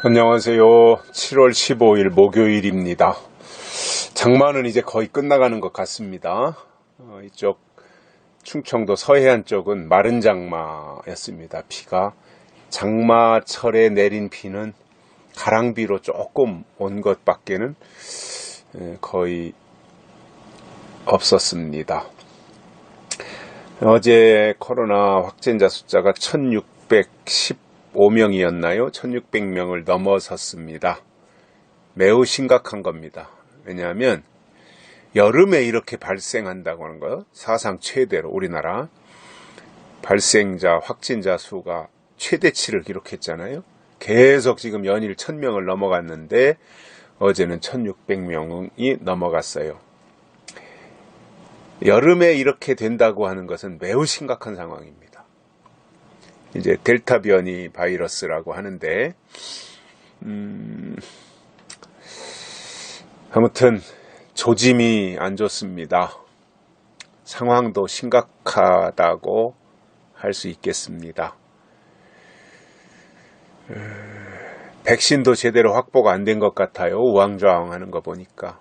안녕하세요. 7월 15일 목요일입니다. 장마는 이제 거의 끝나가는 것 같습니다. 이쪽 충청도 서해안 쪽은 마른 장마였습니다. 비가 장마철에 내린 비는 가랑비로 조금 온 것밖에는 거의 없었습니다. 어제 코로나 확진자 숫자가 1615명이었나요? 1600명을 넘어섰습니다. 매우 심각한 겁니다. 왜냐하면 여름에 이렇게 발생한다고 하는 거예요. 사상 최대로 우리나라 발생자, 확진자 수가 최대치를 기록했잖아요. 계속 지금 연일 1000명을 넘어갔는데 어제는 1600명이 넘어갔어요. 여름에 이렇게 된다고 하는 것은 매우 심각한 상황입니다. 이제 델타 변이 바이러스라고 하는데 아무튼 조짐이 안 좋습니다. 상황도 심각하다고 할 수 있겠습니다. 백신도 제대로 확보가 안 된 것 같아요. 우왕좌왕하는 거 보니까.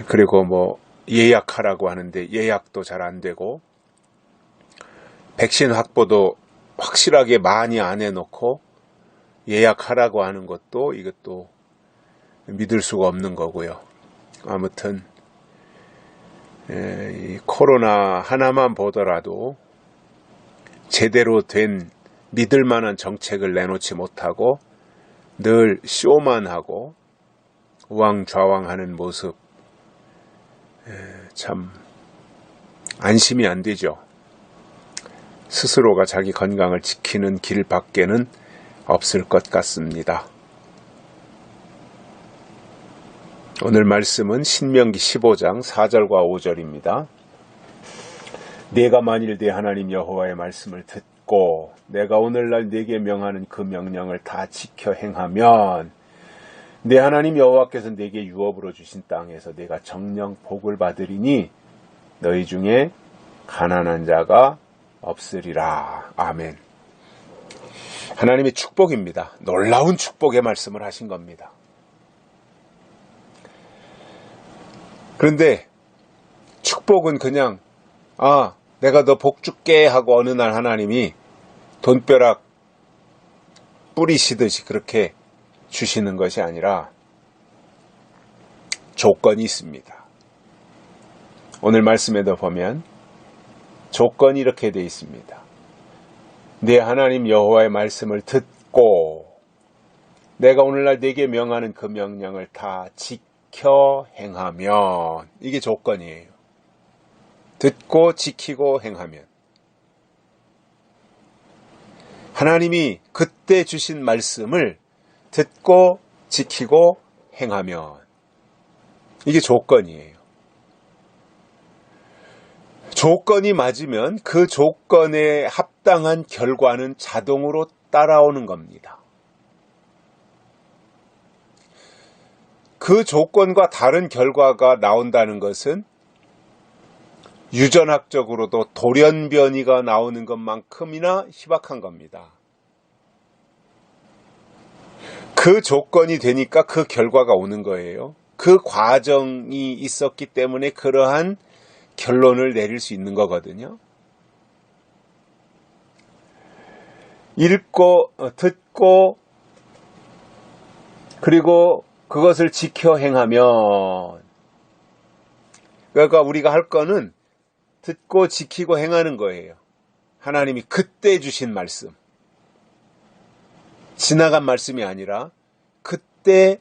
그리고 뭐 예약하라고 하는데 예약도 잘 안 되고, 백신 확보도 확실하게 많이 안 해놓고 예약하라고 하는 것도 이것도 믿을 수가 없는 거고요. 아무튼 이 코로나 하나만 보더라도 제대로 된 믿을 만한 정책을 내놓지 못하고 늘 쇼만 하고 우왕좌왕하는 모습, 참 안심이 안 되죠. 스스로가 자기 건강을 지키는 길밖에는 없을 것 같습니다. 오늘 말씀은 신명기 15장 4절과 5절입니다. 내가 만일 내 하나님 여호와의 말씀을 듣고 내가 오늘날 네게 명하는 그 명령을 다 지켜 행하면 내 하나님 여호와께서 네게 유업으로 주신 땅에서 내가 정령 복을 받으리니 너희 중에 가난한 자가 없으리라. 아멘. 하나님의 축복입니다. 놀라운 축복의 말씀을 하신 겁니다. 그런데 축복은 그냥 내가 너 복 줄게 하고 어느 날 하나님이 돈벼락 뿌리시듯이 그렇게 주시는 것이 아니라 조건이 있습니다. 오늘 말씀에도 보면 조건이 이렇게 되어 있습니다. 내 하나님 여호와의 말씀을 듣고 내가 오늘날 네게 명하는 그 명령을 다 지켜 행하면, 이게 조건이에요. 듣고 지키고 행하면. 하나님이 그때 주신 말씀을 듣고 지키고 행하면, 이게 조건이에요. 조건이 맞으면 그 조건에 합당한 결과는 자동으로 따라오는 겁니다. 그 조건과 다른 결과가 나온다는 것은 유전학적으로도 돌연변이가 나오는 것만큼이나 희박한 겁니다. 그 조건이 되니까 그 결과가 오는 거예요. 그 과정이 있었기 때문에 그러한 결론을 내릴 수 있는 거거든요. 읽고 듣고 그리고 그것을 지켜 행하면, 그러니까 우리가 할 거는 듣고 지키고 행하는 거예요. 하나님이 그때 주신 말씀, 지나간 말씀이 아니라 그때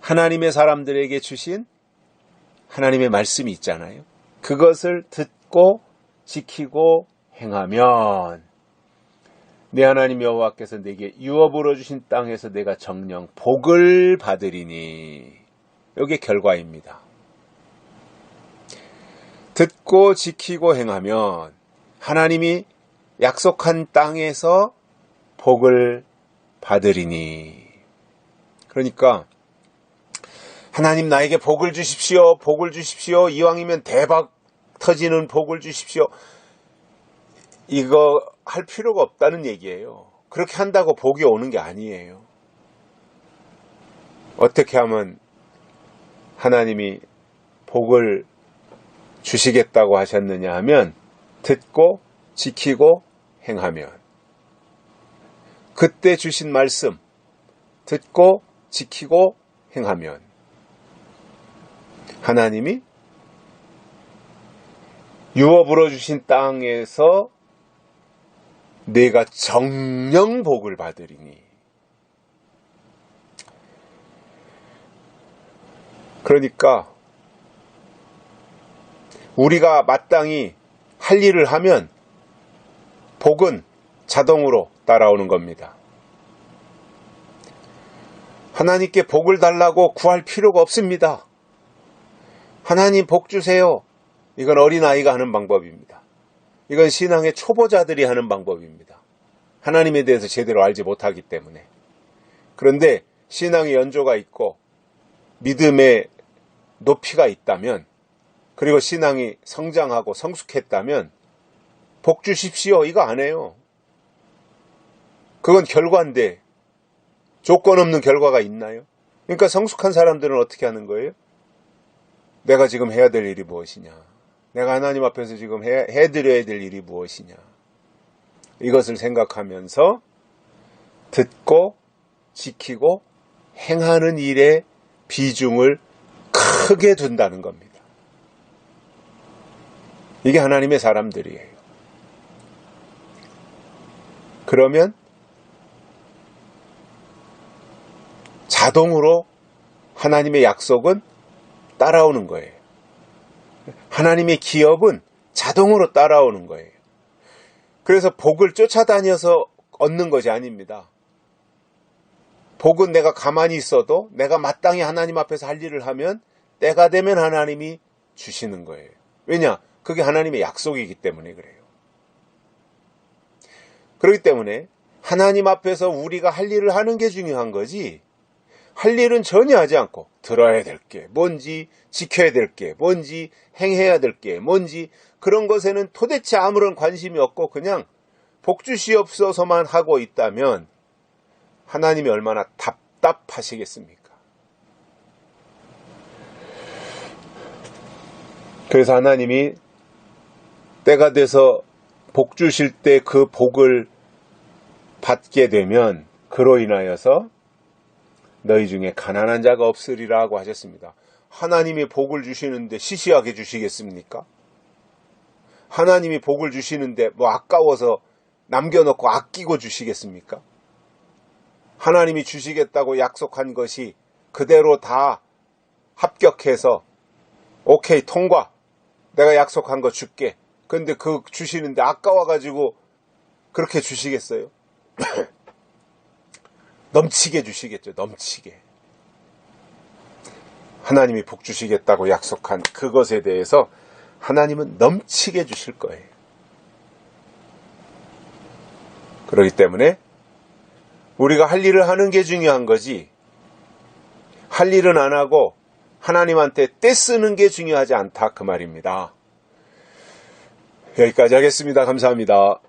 하나님의 사람들에게 주신 하나님의 말씀이 있잖아요. 그것을 듣고 지키고 행하면 내 하나님 여호와께서 내게 유업으로 주신 땅에서 내가 정령 복을 받으리니, 이게 결과입니다. 듣고 지키고 행하면 하나님이 약속한 땅에서 복을 받으리니. 그러니까 하나님 나에게 복을 주십시오. 복을 주십시오. 이왕이면 대박 터지는 복을 주십시오. 이거 할 필요가 없다는 얘기예요. 그렇게 한다고 복이 오는 게 아니에요. 어떻게 하면 하나님이 복을 주시겠다고 하셨느냐 하면 듣고 지키고 행하면, 그때 주신 말씀 듣고 지키고 행하면 하나님이 유업으로 주신 땅에서 내가 정령 복을 받으리니. 그러니까 우리가 마땅히 할 일을 하면 복은 자동으로 따라오는 겁니다. 하나님께 복을 달라고 구할 필요가 없습니다. 하나님 복 주세요. 이건 어린아이가 하는 방법입니다. 이건 신앙의 초보자들이 하는 방법입니다. 하나님에 대해서 제대로 알지 못하기 때문에. 그런데 신앙의 연조가 있고 믿음의 높이가 있다면, 그리고 신앙이 성장하고 성숙했다면 복 주십시오 이거 안 해요. 그건 결과인데 조건 없는 결과가 있나요? 그러니까 성숙한 사람들은 어떻게 하는 거예요? 내가 지금 해야 될 일이 무엇이냐, 내가 하나님 앞에서 지금 해드려야 될 일이 무엇이냐, 이것을 생각하면서 듣고 지키고 행하는 일에 비중을 크게 둔다는 겁니다. 이게 하나님의 사람들이에요. 그러면 자동으로 하나님의 약속은 따라오는 거예요. 하나님의 기업은 자동으로 따라오는 거예요. 그래서 복을 쫓아다녀서 얻는 것이 아닙니다. 복은 내가 가만히 있어도 내가 마땅히 하나님 앞에서 할 일을 하면 때가 되면 하나님이 주시는 거예요. 왜냐? 그게 하나님의 약속이기 때문에 그래요. 그렇기 때문에 하나님 앞에서 우리가 할 일을 하는 게 중요한 거지, 할 일은 전혀 하지 않고 들어야 될 게 뭔지, 지켜야 될 게 뭔지, 행해야 될 게 뭔지, 그런 것에는 도대체 아무런 관심이 없고 그냥 복 주시옵소서만 하고 있다면 하나님이 얼마나 답답하시겠습니까? 그래서 하나님이 때가 돼서 복 주실 때 그 복을 받게 되면 그로 인하여서 너희 중에 가난한 자가 없으리라고 하셨습니다. 하나님이 복을 주시는데 시시하게 주시겠습니까? 하나님이 복을 주시는데 뭐 아까워서 남겨놓고 아끼고 주시겠습니까? 하나님이 주시겠다고 약속한 것이 그대로 다 합격해서 오케이 통과, 내가 약속한 거 줄게. 근데 그 주시는데 아까워가지고 그렇게 주시겠어요? 넘치게 주시겠죠. 넘치게. 하나님이 복 주시겠다고 약속한 그것에 대해서 하나님은 넘치게 주실 거예요. 그렇기 때문에 우리가 할 일을 하는 게 중요한 거지, 할 일은 안 하고 하나님한테 떼쓰는 게 중요하지 않다 그 말입니다. 여기까지 하겠습니다. 감사합니다.